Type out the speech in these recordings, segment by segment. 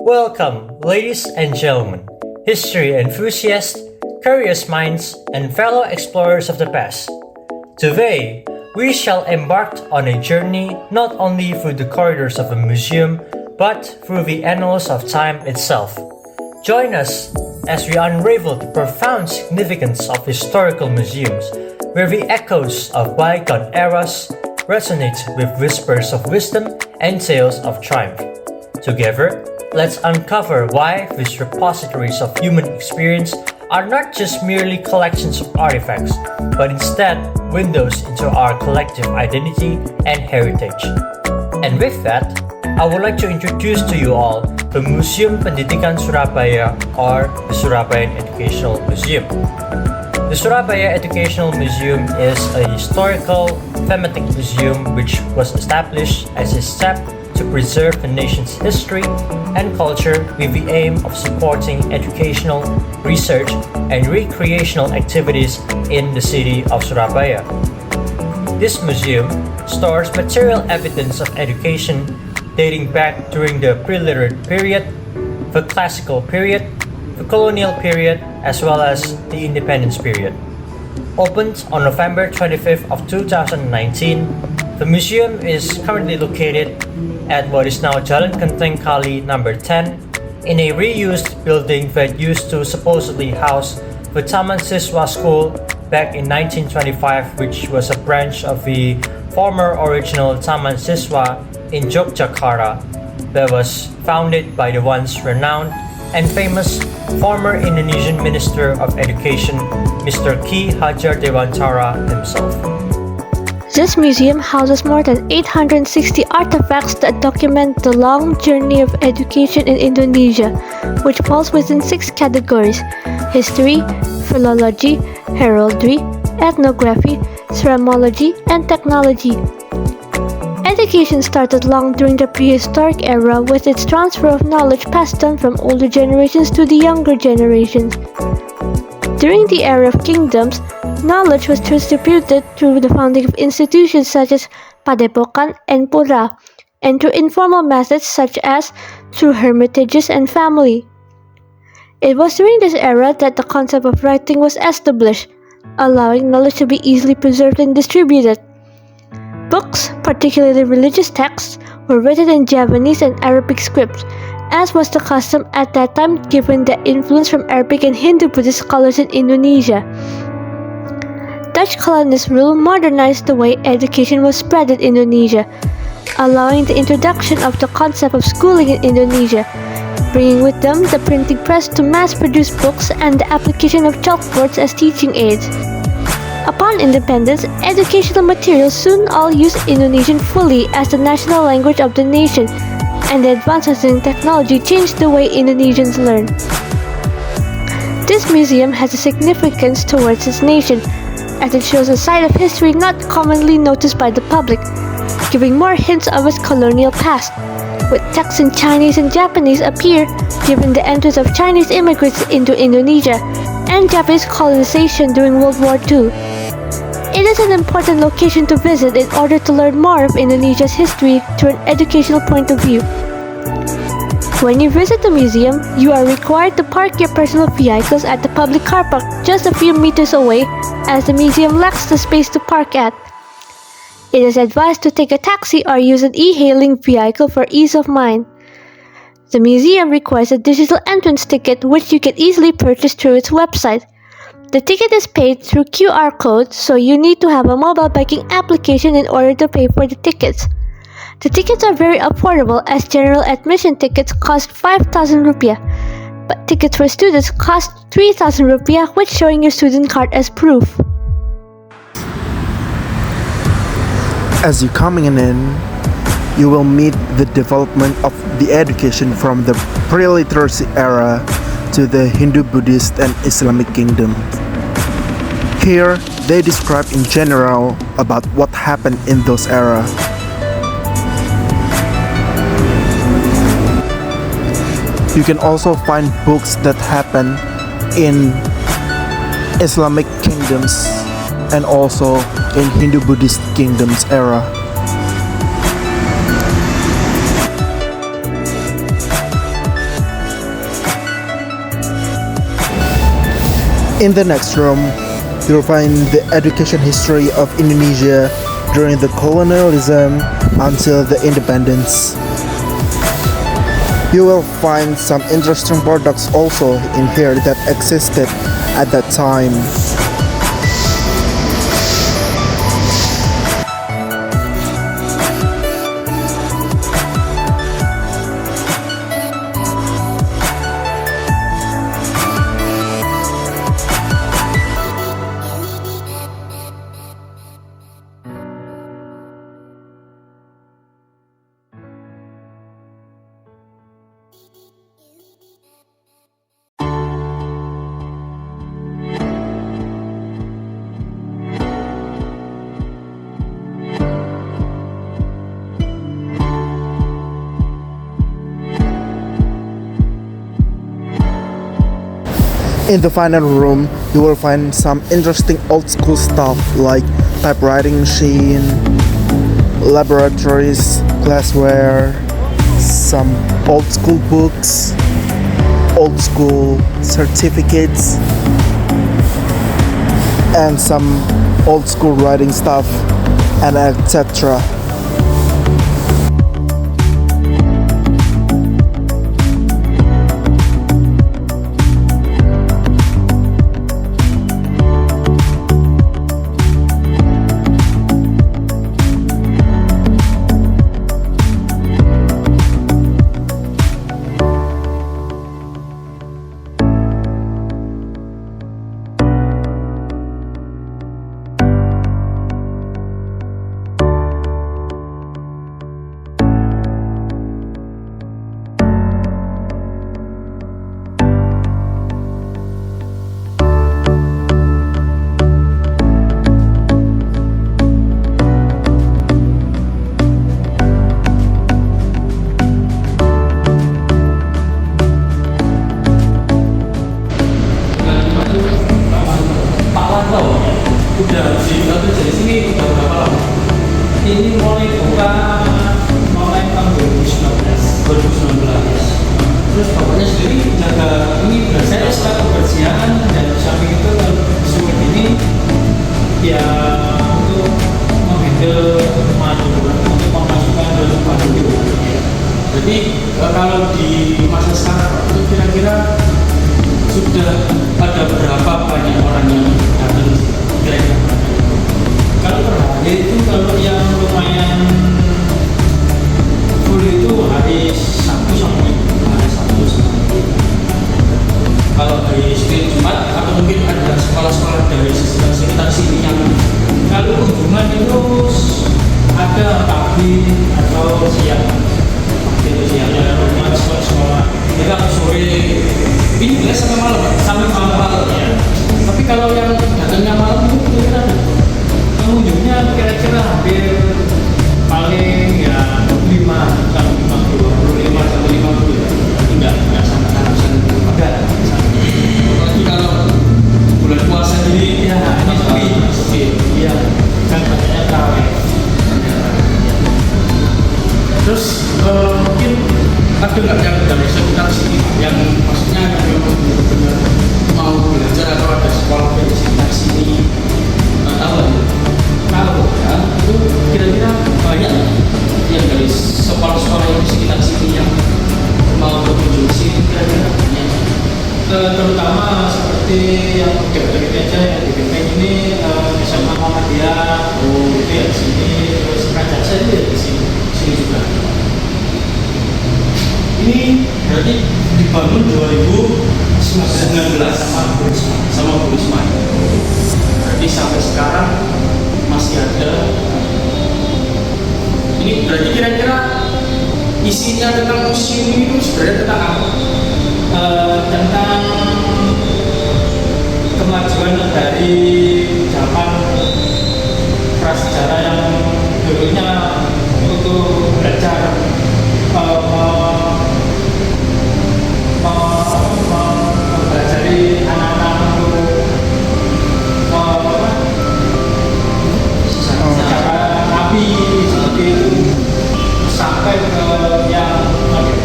Welcome, ladies and gentlemen, history enthusiasts, curious minds, and fellow explorers of the past. Today, we shall embark on a journey not only through the corridors of a museum, but through the annals of time itself. Join us as we unravel the profound significance of historical museums, where the echoes of bygone eras resonate with whispers of wisdom and tales of triumph. Together, let's uncover why these repositories of human experience are not just merely collections of artifacts, but instead windows into our collective identity and heritage. And with that, I would like to introduce to you all the Museum Pendidikan Surabaya, or the Surabayan Educational Museum. The Surabaya Educational Museum is a historical, thematic museum which was established as a step to preserve the nation's history and culture with the aim of supporting educational, research, and recreational activities in the city of Surabaya. This museum stores material evidence of education dating back during the pre-literate period, the classical period, the colonial period, as well as the independence period. Opened on November 25th of 2019, the museum is currently located at what is now Jalan Kenteng Kali number 10 in a reused building that used to supposedly house the Taman Siswa School back in 1925, which was a branch of the former original Taman Siswa in Yogyakarta that was founded by the once renowned and famous former Indonesian Minister of Education, Mr. Ki Hajar Dewantara himself. This museum houses more than 860 artifacts that document the long journey of education in Indonesia, which falls within 6 categories: history, philology, heraldry, ethnography, ceramology, and technology. Education started long during the prehistoric era with its transfer of knowledge passed down from older generations to the younger generations. During the era of kingdoms, knowledge was distributed through the founding of institutions such as padepokan and pura, and through informal methods such as through hermitages and family. It was during this era that the concept of writing was established, allowing knowledge to be easily preserved and distributed. Books, particularly religious texts, were written in Javanese and Arabic scripts, as was the custom at that time given the influence from Arabic and Hindu Buddhist scholars in Indonesia. Dutch colonist rule modernized the way education was spread in Indonesia, allowing the introduction of the concept of schooling in Indonesia, bringing with them the printing press to mass-produce books and the application of chalkboards as teaching aids. Upon independence, educational materials soon all used Indonesian fully as the national language of the nation, and the advances in technology changed the way Indonesians learn. This museum has a significance towards its nation, as it shows a side of history not commonly noticed by the public, giving more hints of its colonial past, with texts in Chinese and Japanese appear given the entrance of Chinese immigrants into Indonesia and Japanese colonization during World War II. It is an important location to visit in order to learn more of Indonesia's history through an educational point of view. When you visit the museum, you are required to park your personal vehicles at the public car park just a few meters away, as the museum lacks the space to park at. It is advised to take a taxi or use an e-hailing vehicle for ease of mind. The museum requires a digital entrance ticket which you can easily purchase through its website. The ticket is paid through QR code, so you need to have a mobile banking application in order to pay for the tickets. The tickets are very affordable, as general admission tickets cost 5,000 rupiah, but tickets for students cost 3,000 rupiah with showing your student card as proof. As you're coming in, you will meet the development of the education from the pre-literacy era to the Hindu, Buddhist, and Islamic kingdom. Here, they describe in general about what happened in those eras. You can also find books that happen in Islamic kingdoms and also in Hindu, Buddhist kingdoms era. In the next room, you'll find the education history of Indonesia during the colonialism until the independence. You will find some interesting products also in here that existed at that time. In the final room, you will find some interesting old school stuff like typewriting machine, laboratories, glassware, some old school books, old school certificates, and some old school writing stuff, and etc. Udah sih, tapi dari sini udah berapa lama? Ini mulai buka mulai tahun 2019. Terus bapaknya sendiri jaga ini saya suka kebersihan dan samping itu kalau sulit ini ya untuk menghandle madu untuk memasukkan dalam madu itu. Jadi kalau di masa sekarang itu kira-kira sudah ada berapa banyak orang yang datang kira-kira? Kalau per hari itu kalau yang lumayan full itu hari Sabtu sampai hari Sabtu sampai kalau hari Senin Jumat atau mungkin ada sekolah-sekolah dari sekitar sini yang kalau kunjungan itu ada pagi atau siang itu siangnya rumah sekolah kita sore ini boleh sampai malam ya. Tapi kalau yang datangnya malam itu kira-kira pengunjungnya kira-kira hampir paling ya 25 sampai 50 ya. Enggak sampai ratusan ada. Apalagi kalau bulan puasa ini ya ini sepi. Iya kan banyaknya tarawih. Terus mungkin ada nggak yang dari sekitar sini yang maksudnya yang memang benar-benar mau belajar atau ada sekolah dari sekitar sini tahu ya? Tahu ya itu kira-kira banyak yang dari sekolah-sekolah yang di sekitar sini yang mau berkunjung sini kira-kira banyak terutama seperti yang deket-deket aja yang di Benteng ini SMA Muhammadiyah itu ya di sini terus Raja itu ya di sini juga. Ini berarti dibangun 2019 sama Bu Risma. Berarti sampai sekarang masih ada. Ini berarti kira-kira isinya tentang museum ini sebenarnya tentang apa? Tentang kemajuan dari zaman prasejarah yang dulunya untuk belajar mempelajari anak-anak untuk secara api seperti itu sampai ke yang sampai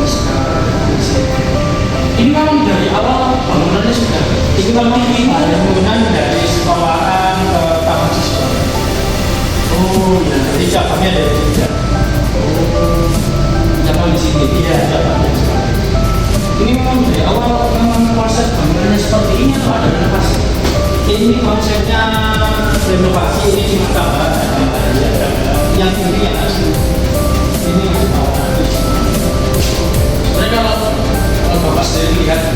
sekarang ini memang dari awal Itu memang kita bangunan dari sekolahan ke taman siswa. Oh ya, jadi cabangnya ada tiga. Oh, cabang di sini. Iya, cabangnya seperti ini. Ini memang dari awal memang konsep bangunannya seperti ini atau ada renovasi? Ini konsepnya renovasi, ini cuma tambahan yang ini yang asli. Ini sebenarnya kalau Bapak sendiri lihat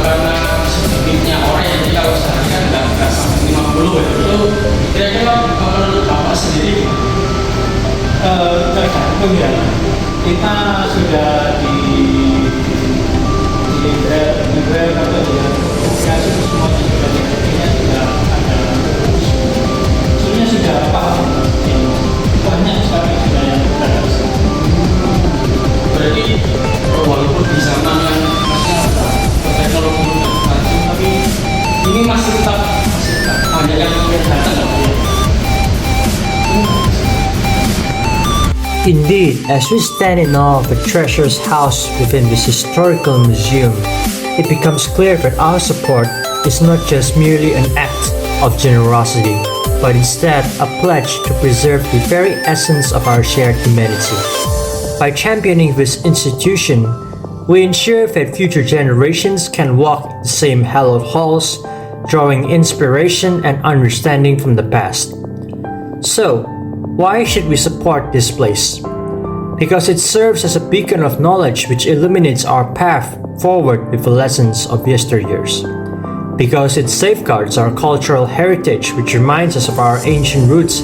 karena sedikitnya orang yang jadi kalau sehari kan nggak sampai 50 ya, itu kira-kira menurut Bapak sendiri tergantung ya, kita sudah di atau ya semuanya sudah dikertinya sudah ada, sebenarnya sudah paham banyak sekali sudah yang beradaptasi. Berarti walaupun di sana yang teknologi maju, tapi ini masih tetap banyak yang kelihatan. Indeed, as we stand in awe of the treasures housed within this historical museum, it becomes clear that our support is not just merely an act of generosity, but instead a pledge to preserve the very essence of our shared humanity. By championing this institution, we ensure that future generations can walk the same hallowed halls, drawing inspiration and understanding from the past. So, why should we support this place? Because it serves as a beacon of knowledge which illuminates our path forward with the lessons of yesteryears. Because it safeguards our cultural heritage which reminds us of our ancient roots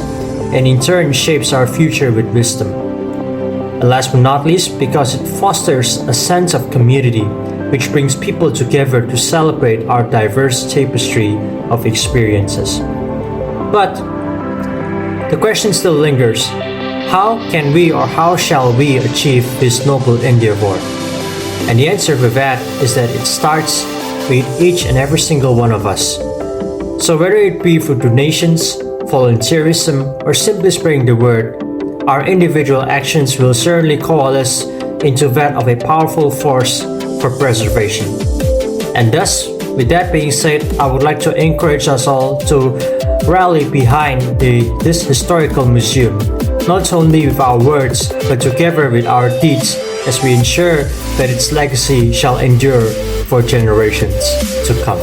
and in turn shapes our future with wisdom. And last but not least, because it fosters a sense of community which brings people together to celebrate our diverse tapestry of experiences. But the question still lingers, how can we or how shall we achieve this noble endeavor? And the answer for that is that it starts with each and every single one of us. So whether it be through donations, volunteerism, or simply spreading the word, our individual actions will certainly coalesce into that of a powerful force for preservation. And thus, with that being said, I would like to encourage us all to rally behind this historical museum, not only with our words, but together with our deeds, as we ensure that its legacy shall endure for generations to come.